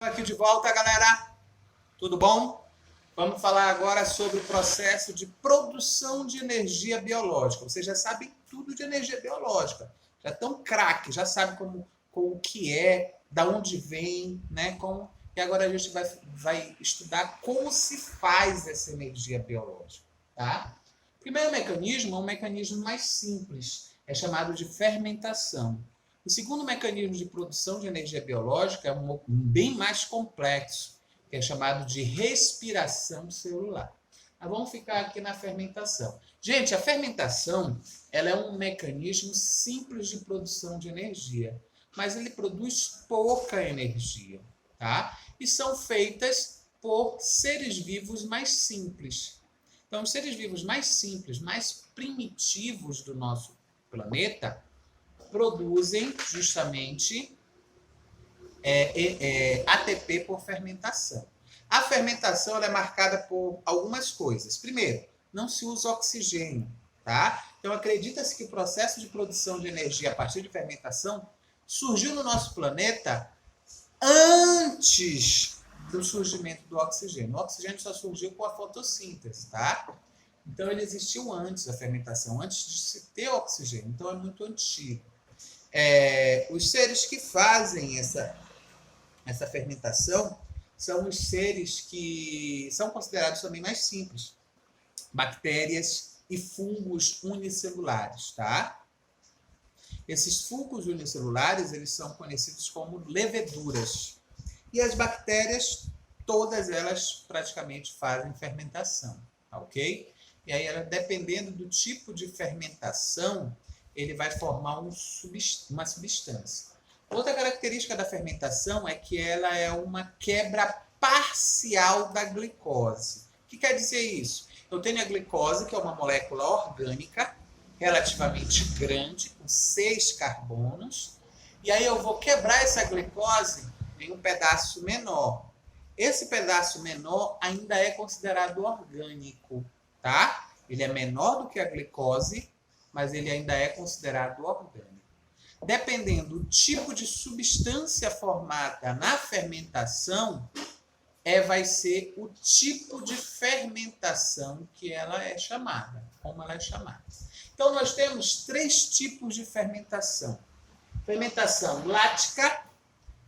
Aqui de volta, galera. Tudo bom? Vamos falar agora sobre o processo de produção de energia biológica. Vocês já sabem tudo de energia biológica. Já estão craque, já sabem como o que é, da onde vem, né? E agora a gente vai estudar como se faz essa energia biológica, tá? O primeiro mecanismo é um mecanismo mais simples, é chamado de fermentação. O segundo mecanismo de produção de energia biológica é bem mais complexo, que é chamado de respiração celular. Mas vamos ficar aqui na fermentação. Gente, a fermentação ela é um mecanismo simples de produção de energia, mas ele produz pouca energia, tá? E são feitas por seres vivos mais simples. Então, os seres vivos mais simples, mais primitivos do nosso planeta, produzem justamente ATP por fermentação. A fermentação ela é marcada por algumas coisas. Primeiro, não se usa oxigênio, tá? Então acredita-se que o processo de produção de energia a partir de fermentação surgiu no nosso planeta antes do surgimento do oxigênio. O oxigênio só surgiu com a fotossíntese, tá? Então ele existiu antes da fermentação, antes de se ter oxigênio. Então é muito antigo. Os seres que fazem essa fermentação são os seres que são considerados também mais simples. Bactérias e fungos unicelulares, tá? Esses fungos unicelulares, eles são conhecidos como leveduras. E as bactérias, todas elas praticamente fazem fermentação, tá ok? E aí, dependendo do tipo de fermentação, ele vai formar uma substância. Outra característica da fermentação é que ela é uma quebra parcial da glicose. O que quer dizer isso? Eu tenho a glicose, que é uma molécula orgânica, relativamente grande, com 6 carbonos, e aí eu vou quebrar essa glicose em um pedaço menor. Esse pedaço menor ainda é considerado orgânico, tá? Ele é menor do que a glicose, mas ele ainda é considerado orgânico. Dependendo do tipo de substância formada na fermentação, vai ser o tipo de fermentação que ela é chamada, como ela é chamada. Então, nós temos 3 tipos de fermentação. Fermentação lática,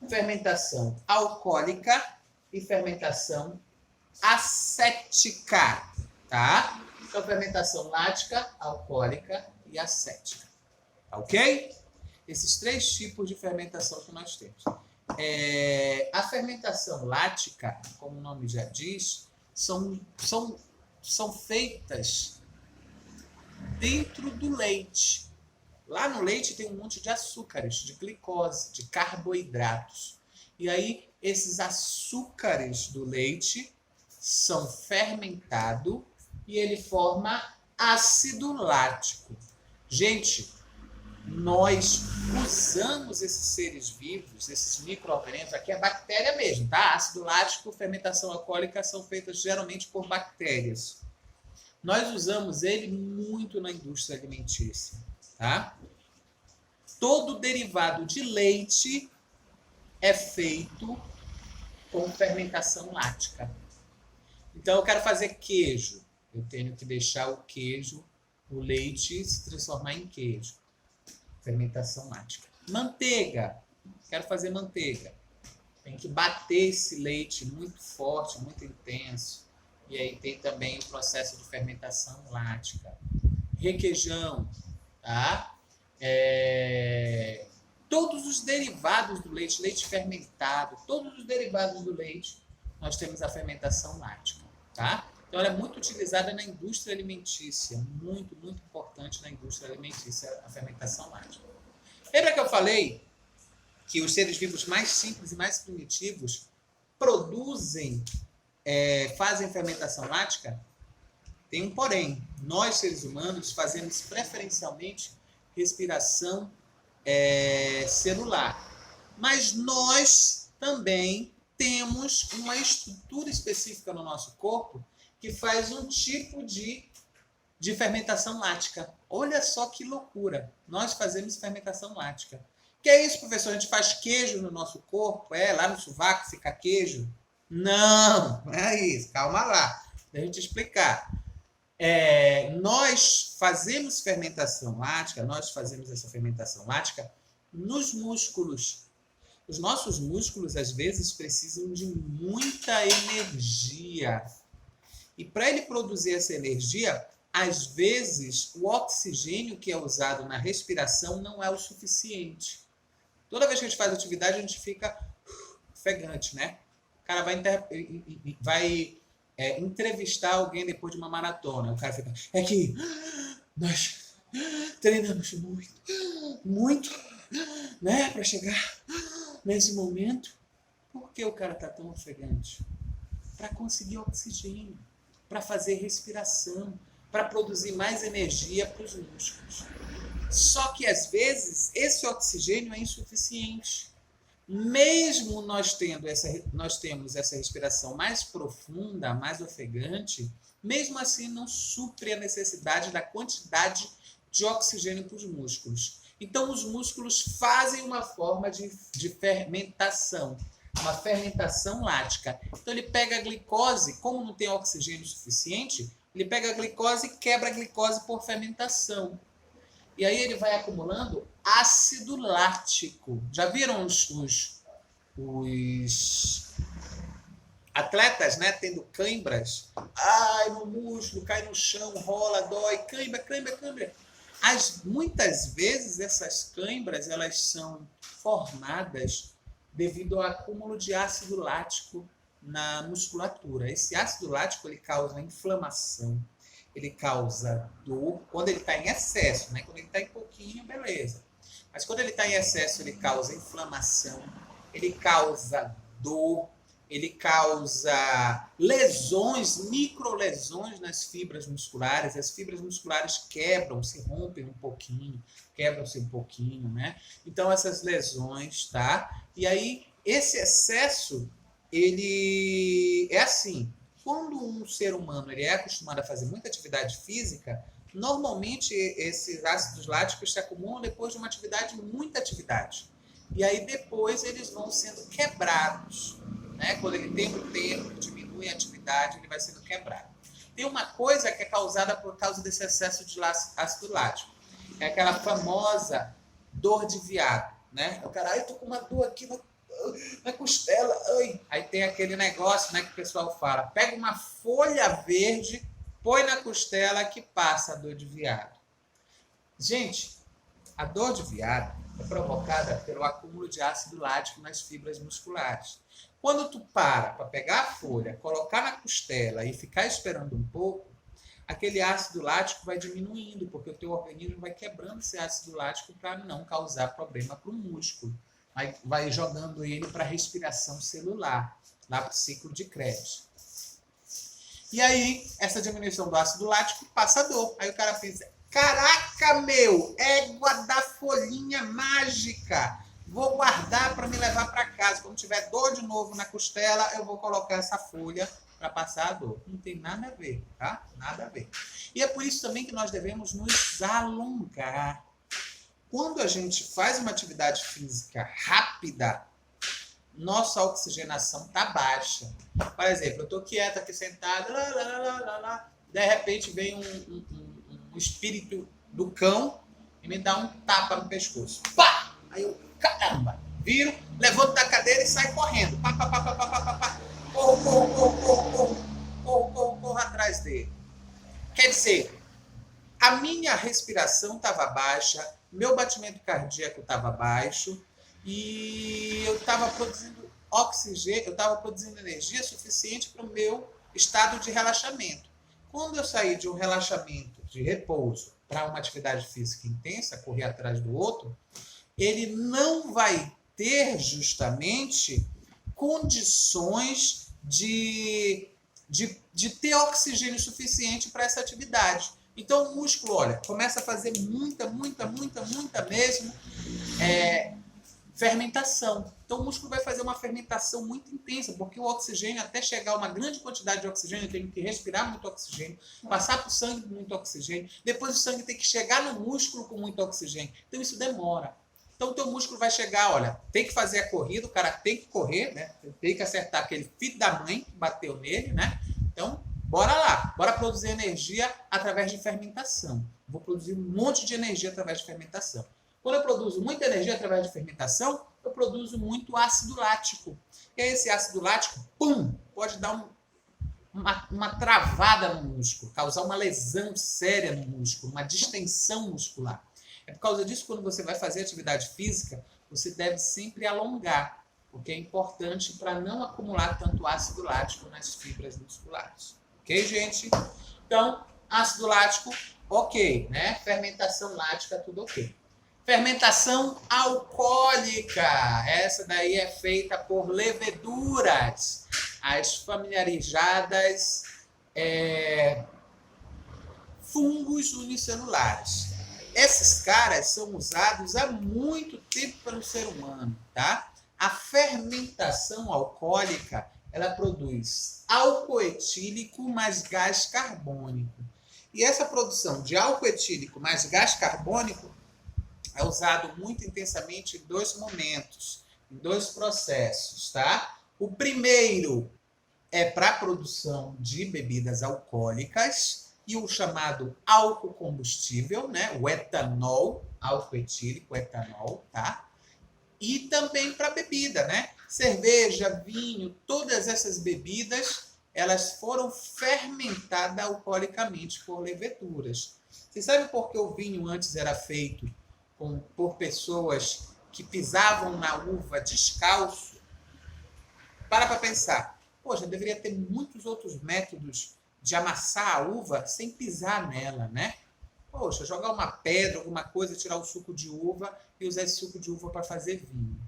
fermentação alcoólica e fermentação acética, tá? Então, fermentação lática, alcoólica e acética. Ok? Esses 3 tipos de fermentação que nós temos. A fermentação lática, como o nome já diz, são feitas dentro do leite. Lá no leite tem um monte de açúcares, de glicose, de carboidratos. E aí, esses açúcares do leite são fermentados e ele forma ácido lático. Gente, nós usamos esses seres vivos, esses micro-organismos, aqui é bactéria mesmo, tá? Ácido lático, fermentação alcoólica são feitas geralmente por bactérias. Nós usamos ele muito na indústria alimentícia, tá? Todo derivado de leite é feito com fermentação lática. Então, eu quero fazer queijo. Eu tenho que deixar o leite se transformar em queijo. Fermentação lática. Manteiga. Quero fazer manteiga. Tem que bater esse leite muito forte, muito intenso. E aí tem também o processo de fermentação lática. Requeijão, tá? Todos os derivados do leite, leite fermentado, todos os derivados do leite, nós temos a fermentação lática, tá? Então, ela é muito utilizada na indústria alimentícia, muito, muito importante na indústria alimentícia, a fermentação lática. Lembra que eu falei que os seres vivos mais simples e mais primitivos fazem fermentação lática? Tem um porém. Nós, seres humanos, fazemos preferencialmente respiração celular. Mas nós também temos uma estrutura específica no nosso corpo que faz um tipo de fermentação lática. Olha só que loucura. Nós fazemos fermentação lática. Que é isso, professor? A gente faz queijo no nosso corpo? Lá no sovaco fica queijo? Não, não é isso. Calma lá. Deixa eu te explicar. Nós fazemos fermentação lática, nós fazemos essa fermentação lática nos músculos. Os nossos músculos, às vezes, precisam de muita energia. E para ele produzir essa energia, às vezes, o oxigênio que é usado na respiração não é o suficiente. Toda vez que a gente faz atividade, a gente fica ofegante, né? O cara vai entrevistar alguém depois de uma maratona. O cara fica, é que nós treinamos muito, né? Para chegar nesse momento. Por que o cara tá tão ofegante? Para conseguir oxigênio, para fazer respiração, para produzir mais energia para os músculos. Só que, às vezes, esse oxigênio é insuficiente. Mesmo nós temos essa respiração mais profunda, mais ofegante, mesmo assim não supre a necessidade da quantidade de oxigênio para os músculos. Então, os músculos fazem uma forma de fermentação, uma fermentação lática. Então, ele pega a glicose, como não tem oxigênio suficiente, ele pega a glicose e quebra a glicose por fermentação. E aí ele vai acumulando ácido lático. Já viram os atletas, né, tendo cãibras? Ai, no músculo, cai no chão, rola, dói, cãibra. Muitas vezes essas cãibras elas são formadas devido ao acúmulo de ácido lático na musculatura. Esse ácido lático ele causa inflamação. Ele causa dor quando ele está em excesso, né? Quando ele está em pouquinho, beleza. Mas quando ele está em excesso, ele causa inflamação, ele causa dor, ele causa lesões, microlesões nas fibras musculares. As fibras musculares quebram, se rompem um pouquinho, quebram-se um pouquinho, né? Então, essas lesões, tá? E aí, esse excesso, ele é assim. Quando um ser humano ele é acostumado a fazer muita atividade física, normalmente esses ácidos láticos se acumulam depois de uma atividade, muita atividade. E aí depois eles vão sendo quebrados. Né? Quando ele tem um tempo, diminui a atividade, ele vai sendo quebrado. Tem uma coisa que é causada por causa desse excesso de ácido lático. É aquela famosa dor de viado. Né? O cara, eu tô com uma dor aqui na costela. Ai. Aí tem aquele negócio, né, que o pessoal fala, pega uma folha verde, põe na costela que passa a dor de viado. Gente, a dor de viado é provocada pelo acúmulo de ácido lático nas fibras musculares. Quando tu para pegar a folha, colocar na costela e ficar esperando um pouco, aquele ácido lático vai diminuindo, porque o teu organismo vai quebrando esse ácido lático para não causar problema para o músculo. Vai jogando ele para a respiração celular, lá para o ciclo de Krebs. E aí, essa diminuição do ácido lático passa a dor. Aí o cara pensa, caraca, meu, égua da folhinha mágica. Vou guardar para me levar para casa. Quando tiver dor de novo na costela, eu vou colocar essa folha para passar a dor. Não tem nada a ver, tá? Nada a ver. E é por isso também que nós devemos nos alongar. Quando a gente faz uma atividade física rápida, nossa oxigenação está baixa. Por exemplo, eu estou quieto aqui sentado, de repente vem um espírito do cão e me dá um tapa no pescoço. Pá! Aí eu, caramba, viro, levanto da cadeira e saio correndo. Pá, pá, pá, pá, pá, pá, pá. Corro atrás dele. Quer dizer, a minha respiração estava baixa, meu batimento cardíaco estava baixo e eu estava produzindo oxigênio, eu estava produzindo energia suficiente para o meu estado de relaxamento. Quando eu saí de um relaxamento, de repouso, para uma atividade física intensa, correr atrás do outro, ele não vai ter justamente condições de ter oxigênio suficiente para essa atividade. Então o músculo, olha, começa a fazer muita mesmo fermentação. Então o músculo vai fazer uma fermentação muito intensa, porque o oxigênio, até chegar a uma grande quantidade de oxigênio, tem que respirar muito oxigênio, passar para o sangue muito oxigênio, depois o sangue tem que chegar no músculo com muito oxigênio. Então isso demora. Então o teu músculo vai chegar, olha, tem que fazer a corrida, o cara tem que correr, né? Tem que acertar aquele filho da mãe que bateu nele, né? Então, bora lá, bora produzir energia através de fermentação. Vou produzir um monte de energia através de fermentação. Quando eu produzo muita energia através de fermentação, eu produzo muito ácido lático. E aí esse ácido lático, pum, pode dar uma travada no músculo, causar uma lesão séria no músculo, uma distensão muscular. É por causa disso, quando você vai fazer atividade física, você deve sempre alongar, porque é importante para não acumular tanto ácido lático nas fibras musculares. Ok, gente? Então, ácido lático, ok, né? Fermentação lática, tudo ok. Fermentação alcoólica. Essa daí é feita por leveduras. As familiarizadas fungos unicelulares. Esses caras são usados há muito tempo pelo ser humano, tá? A fermentação alcoólica, ela produz álcool etílico mais gás carbônico. E essa produção de álcool etílico mais gás carbônico é usado muito intensamente em dois momentos, em dois processos, tá? O primeiro é para a produção de bebidas alcoólicas e o chamado álcool combustível, né? O etanol, álcool etílico, etanol, tá? E também para bebida, né? Cerveja, vinho, todas essas bebidas, elas foram fermentadas alcoolicamente por leveduras. Você sabe por que o vinho antes era feito por pessoas que pisavam na uva descalço? Para pensar. Poxa, deveria ter muitos outros métodos de amassar a uva sem pisar nela, né? Poxa, jogar uma pedra, alguma coisa, tirar o suco de uva e usar esse suco de uva para fazer vinho.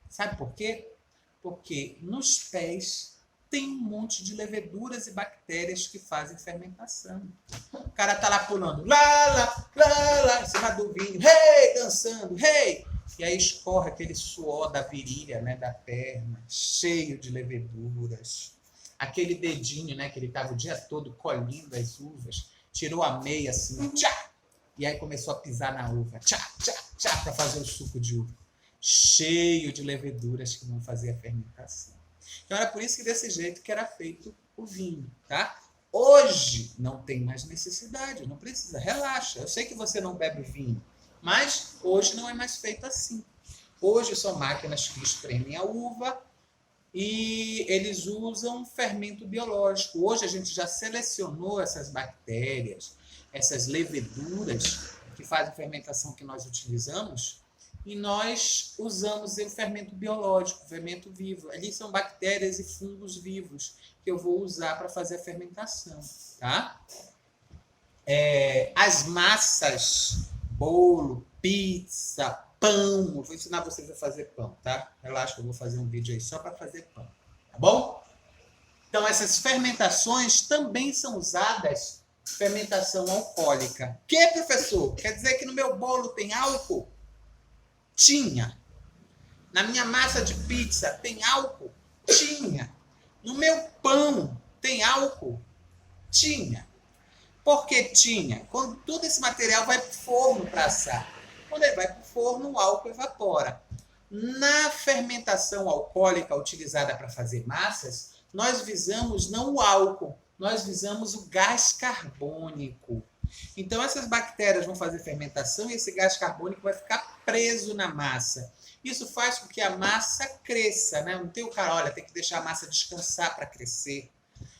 Sabe por quê? Porque nos pés tem um monte de leveduras e bactérias que fazem fermentação. O cara tá lá pulando, lá, em cima do vinho, hey, dançando, hey! E aí escorre aquele suor da virilha, né, da perna, cheio de leveduras. Aquele dedinho, né, que ele estava o dia todo colhendo as uvas, tirou a meia assim, tchá! E aí começou a pisar na uva, tchá, tchá, tchá, para fazer o suco de uva. Cheio de leveduras que vão fazer a fermentação. Então era por isso que desse jeito que era feito o vinho, tá? Hoje não tem mais necessidade, não precisa, relaxa. Eu sei que você não bebe vinho, mas hoje não é mais feito assim. Hoje são máquinas que espremem a uva e eles usam fermento biológico. Hoje a gente já selecionou essas bactérias, essas leveduras que fazem a fermentação que nós utilizamos, e nós usamos o fermento biológico, o fermento vivo. Ali são bactérias e fungos vivos que eu vou usar para fazer a fermentação, tá? As massas, bolo, pizza, pão. Eu vou ensinar vocês a fazer pão, tá? Relaxa, eu vou fazer um vídeo aí só para fazer pão, tá bom? Então, essas fermentações também são usadas, fermentação alcoólica. Que, professor? Quer dizer que no meu bolo tem álcool? Tinha. Na minha massa de pizza tem álcool? Tinha. No meu pão tem álcool? Tinha. Por que tinha? Quando todo esse material vai para o forno para assar. Quando ele vai para o forno, o álcool evapora. Na fermentação alcoólica utilizada para fazer massas, nós visamos não o álcool, nós visamos o gás carbônico. Então, essas bactérias vão fazer fermentação e esse gás carbônico vai ficar preso na massa. Isso faz com que a massa cresça, né? Não tem o cara, olha, tem que deixar a massa descansar para crescer.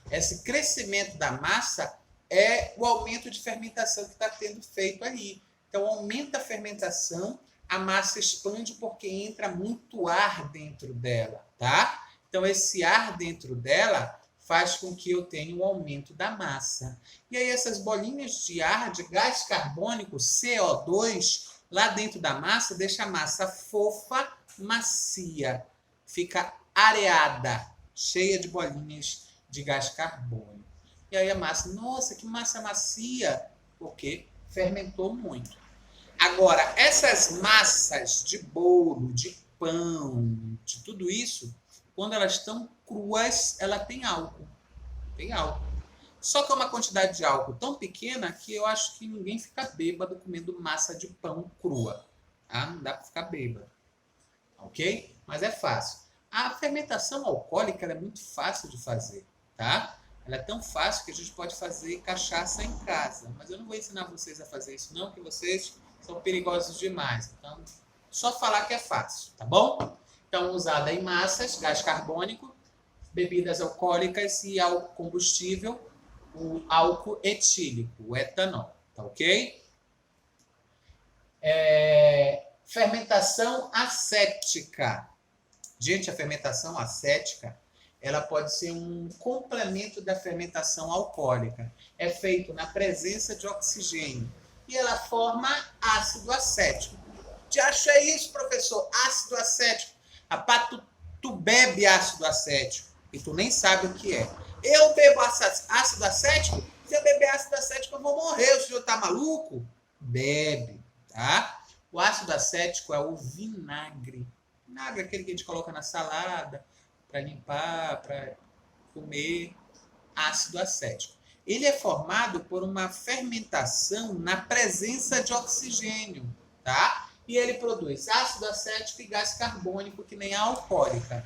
Esse crescimento da massa é o aumento de fermentação que está tendo feito ali. Então, aumenta a fermentação, a massa expande porque entra muito ar dentro dela, tá? Então, esse ar dentro dela faz com que eu tenha um aumento da massa. E aí essas bolinhas de ar, de gás carbônico, CO2, lá dentro da massa, deixa a massa fofa, macia. Fica areada, cheia de bolinhas de gás carbônico. E aí a massa, nossa, que massa macia, porque fermentou muito. Agora, essas massas de bolo, de pão, de tudo isso, quando elas estão cruas, ela tem álcool. Tem álcool. Só que é uma quantidade de álcool tão pequena que eu acho que ninguém fica bêbado comendo massa de pão crua. Tá? Não dá para ficar bêbado. Ok? Mas é fácil. A fermentação alcoólica ela é muito fácil de fazer. Tá? Ela é tão fácil que a gente pode fazer cachaça em casa. Mas eu não vou ensinar vocês a fazer isso não, que vocês são perigosos demais. Então, só falar que é fácil, tá bom? Então, usada em massas, gás carbônico, bebidas alcoólicas e álcool combustível, o álcool etílico, o etanol, tá ok? Fermentação acética. Gente, a fermentação acética, ela pode ser um complemento da fermentação alcoólica. É feito na presença de oxigênio e ela forma ácido acético. Te acha isso, professor? Ácido acético. Rapaz, tu bebe ácido acético e tu nem sabe o que é. Eu bebo ácido acético? Se eu beber ácido acético, eu vou morrer. O senhor tá maluco? Bebe, tá? O ácido acético é o vinagre. Vinagre é aquele que a gente coloca na salada para limpar, para comer. Ácido acético. Ele é formado por uma fermentação na presença de oxigênio, tá? E ele produz ácido acético e gás carbônico, que nem a alcoólica.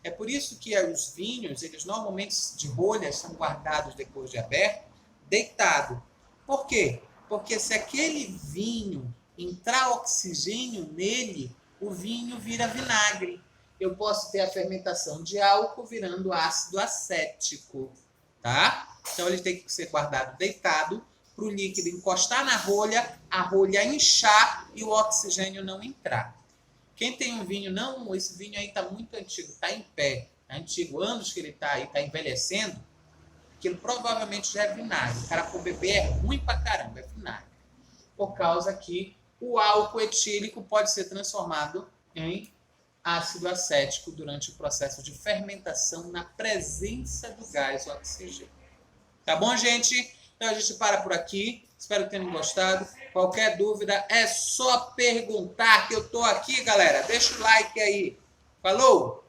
É por isso que os vinhos, eles normalmente de rolhas, são guardados depois de aberto, deitado. Por quê? Porque se aquele vinho entrar oxigênio nele, o vinho vira vinagre. Eu posso ter a fermentação de álcool virando ácido acético, tá? Então ele tem que ser guardado deitado para o líquido encostar na rolha, a rolha inchar e o oxigênio não entrar. Quem tem um vinho, não, esse vinho aí está muito antigo, está em pé, é antigo, anos que ele está aí, está envelhecendo, aquilo provavelmente já é vinagre. O cara for beber é ruim pra caramba, é vinagre. Por causa que o álcool etílico pode ser transformado em ácido acético durante o processo de fermentação na presença do gás oxigênio. Tá bom, gente? Então a gente para por aqui. Espero que tenham gostado. Qualquer dúvida é só perguntar que eu tô aqui, galera. Deixa o like aí. Falou!